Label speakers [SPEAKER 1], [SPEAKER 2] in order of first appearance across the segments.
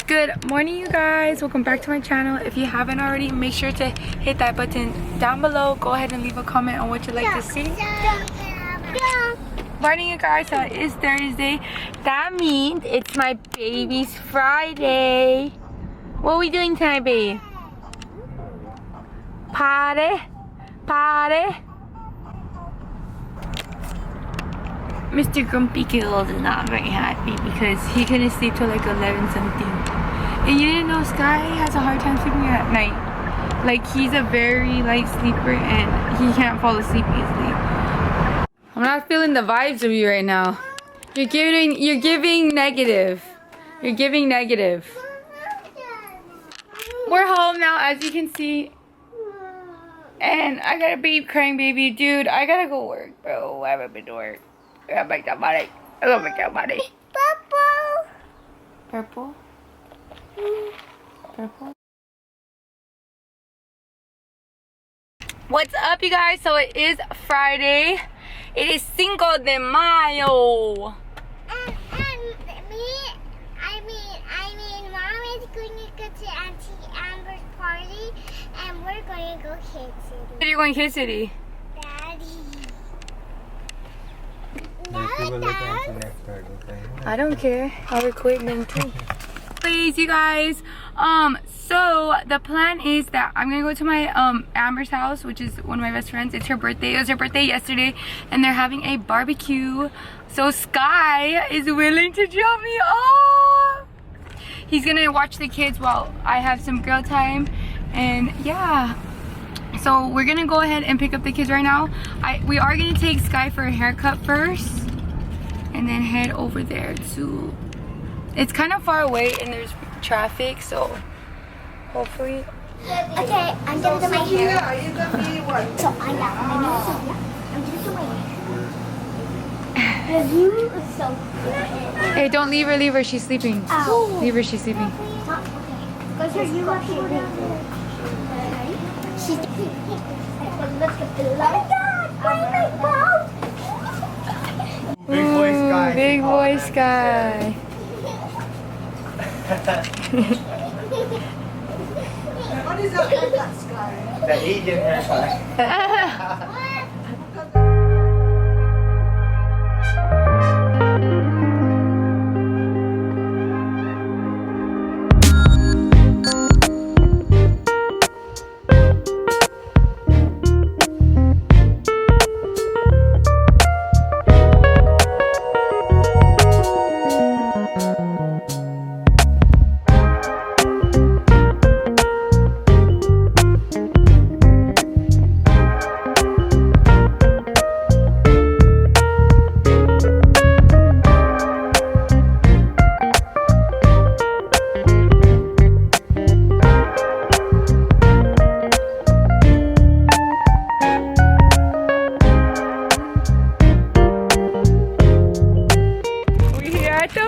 [SPEAKER 1] Good morning, you guys. Welcome back to my channel. If you haven't already, make sure to hit that button down below. Go ahead and leave a comment on what you'd like to see. Morning, you guys. So it is Thursday. That means it's my baby's Friday. What are we doing tonight, baby? Party? Party? Mr. Grumpy Gills is not very happy because he couldn't sleep till like 11 something. And you didn't know Sky has a hard time sleeping at night. Like, he's a very light sleeper and he can't fall asleep easily. I'm not feeling the vibes of you right now. You're giving negative. You're giving negative. We're home now, as you can see. And I got a baby crying baby. Dude, I gotta go work, bro. I haven't been to work. I gotta make that money. I gotta make that money. Purple. Purple? Purple? What's up, you guys? So it is Friday. It is Cinco de Mayo.
[SPEAKER 2] Mom is going to go to Auntie Amber's party, and we're going to go Kid City.
[SPEAKER 1] Where are you going, Kid City?
[SPEAKER 2] Daddy.
[SPEAKER 1] I don't care. I'll record them too. Please, you guys. So the plan is that I'm gonna go to my Amber's house, which is one of my best friends. It's her birthday. It was her birthday yesterday, and they're having a barbecue. So Sky is willing to drop me off. He's gonna watch the kids while I have some girl time, and yeah. So we're gonna go ahead and pick up the kids right now. We are gonna take Sky for a haircut first, and then head over there to. It's kind of far away and there's traffic, so hopefully.
[SPEAKER 2] Okay, I'm gonna do my hair.
[SPEAKER 3] You got me what?
[SPEAKER 2] So I'm gonna do my hair. You are so good.
[SPEAKER 1] Hey, don't leave her, she's sleeping.
[SPEAKER 2] Ow.
[SPEAKER 1] Leave her, she's sleeping.
[SPEAKER 2] Okay. Go here, you go here. She's let's get the light. Oh my God!
[SPEAKER 3] Big boy Sky.
[SPEAKER 1] Big boy Sky.
[SPEAKER 3] What is that haircut, Sky? The Asian haircut.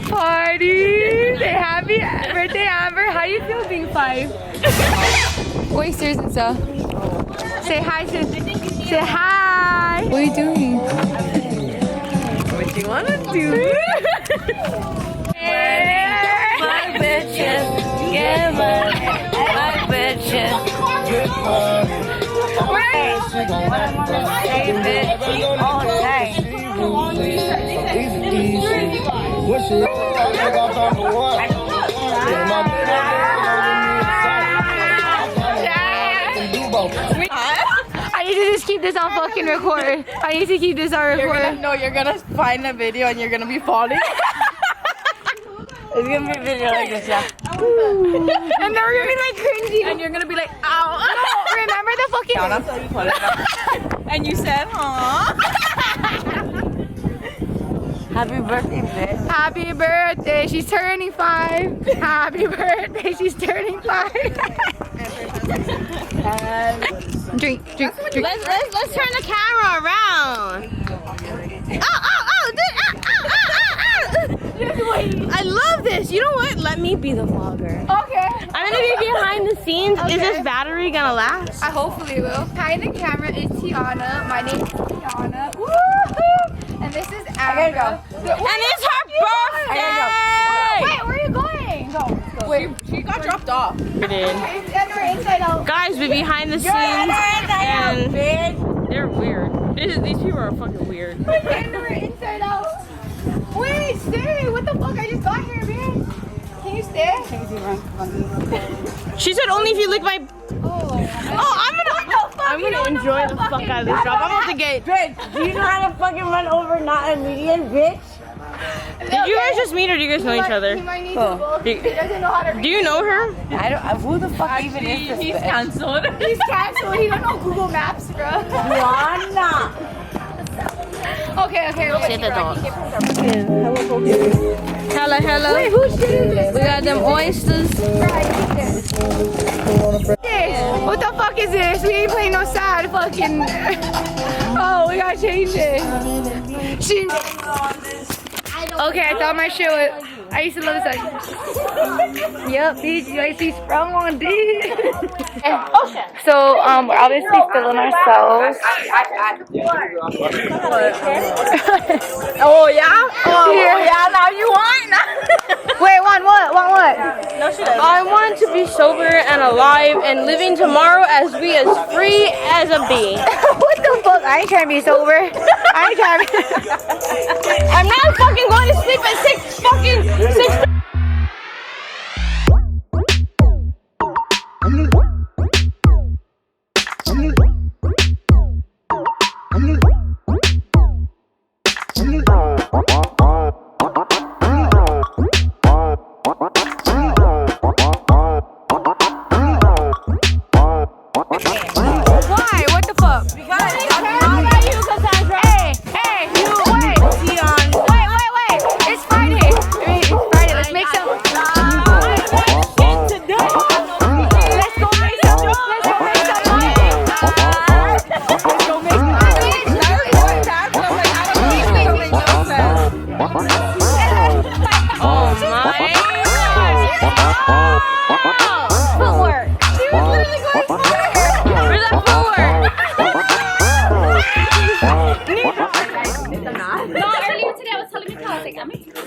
[SPEAKER 3] Party! Say happy birthday, Amber. How you feel being 5? Oysters and stuff. Say hi, sis. Say hi. What are you doing? What you wanna do? My bitches, yeah, my bitches. All night.
[SPEAKER 4] What's your I got time for what?
[SPEAKER 1] I need to just keep this on fucking record. I need to keep this on record.
[SPEAKER 3] You're gonna find a video and you're gonna be falling. It's gonna be a video like this, yeah.
[SPEAKER 1] And then we're gonna be like cringy.
[SPEAKER 3] And you're gonna be like, ow.
[SPEAKER 1] No, remember the fucking.
[SPEAKER 3] And you said, huh? Happy birthday, bitch.
[SPEAKER 1] Happy birthday, she's turning 5. Happy birthday, she's turning 5. Drink.
[SPEAKER 3] Let's turn the camera around. I love this. You know what? Let me be the vlogger.
[SPEAKER 1] Okay.
[SPEAKER 3] I'm gonna be behind the scenes.
[SPEAKER 1] Okay.
[SPEAKER 3] Is this battery gonna last?
[SPEAKER 1] I hopefully will. Behind the camera is Tiana. My name is Tiana. Woohoo! And this is Amber.
[SPEAKER 3] And it's her birthday!
[SPEAKER 1] Wait, where are you going? Go.
[SPEAKER 5] She got dropped off.
[SPEAKER 6] Guys, we behind the scenes and they're weird. These people are fucking weird.
[SPEAKER 1] Inside out. Wait, stay. What the fuck? I just got here, man. Can you stay?
[SPEAKER 6] She said only if you lick my. I'm gonna enjoy the fuck out of this job. I'm about to get.
[SPEAKER 5] Bitch, do you know how to fucking run over not a median, bitch?
[SPEAKER 6] Did you guys just meet or do you guys know each other?
[SPEAKER 1] He might need to both. He doesn't know how to read.
[SPEAKER 6] Do you know her?
[SPEAKER 5] I don't. Who the fuck even is this?
[SPEAKER 6] He's cancelled.
[SPEAKER 1] He's canceled. He don't know Google Maps, bro.
[SPEAKER 5] Juana.
[SPEAKER 1] Okay.
[SPEAKER 6] Say the dog. Hello.
[SPEAKER 1] Wait, whose shit is this?
[SPEAKER 6] We got them oysters.
[SPEAKER 1] What the fuck is this? We ain't playing no sad fucking. Oh, we gotta change it. Okay, I thought my shit was. I used to love this song. Yep, bitch, you guys see sprung on this. So, we're obviously filling ourselves.
[SPEAKER 6] Oh yeah?
[SPEAKER 1] Oh yeah,
[SPEAKER 6] now you want?
[SPEAKER 1] Wait, want what?
[SPEAKER 6] No, she doesn't. I want to be sober and alive and living tomorrow as free as a bee.
[SPEAKER 1] What the fuck? I ain't trying to be sober. I ain't trying to be.
[SPEAKER 6] I'm not fucking going to sleep at 6.
[SPEAKER 1] Why? What the fuck? Because Hey, you wait. Wait. It's Friday. Let's make some. Let's go make some.
[SPEAKER 6] Oh my
[SPEAKER 1] Footwork. She was literally going for it.
[SPEAKER 6] Where's that footwork?
[SPEAKER 3] No, earlier today I was telling Mikhail, I was like, I'm making 7.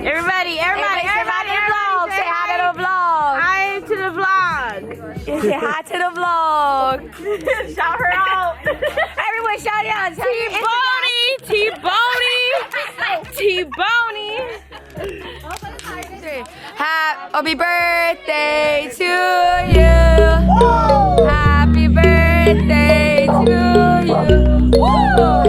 [SPEAKER 6] Everybody in the vlog.
[SPEAKER 1] Say hi to the vlog.
[SPEAKER 6] Hi to the vlog.
[SPEAKER 1] Say hi to the vlog.
[SPEAKER 6] Shout her out.
[SPEAKER 1] Everyone shout out.
[SPEAKER 6] T-Boney.
[SPEAKER 1] Happy birthday to you. Happy birthday to you. Woo!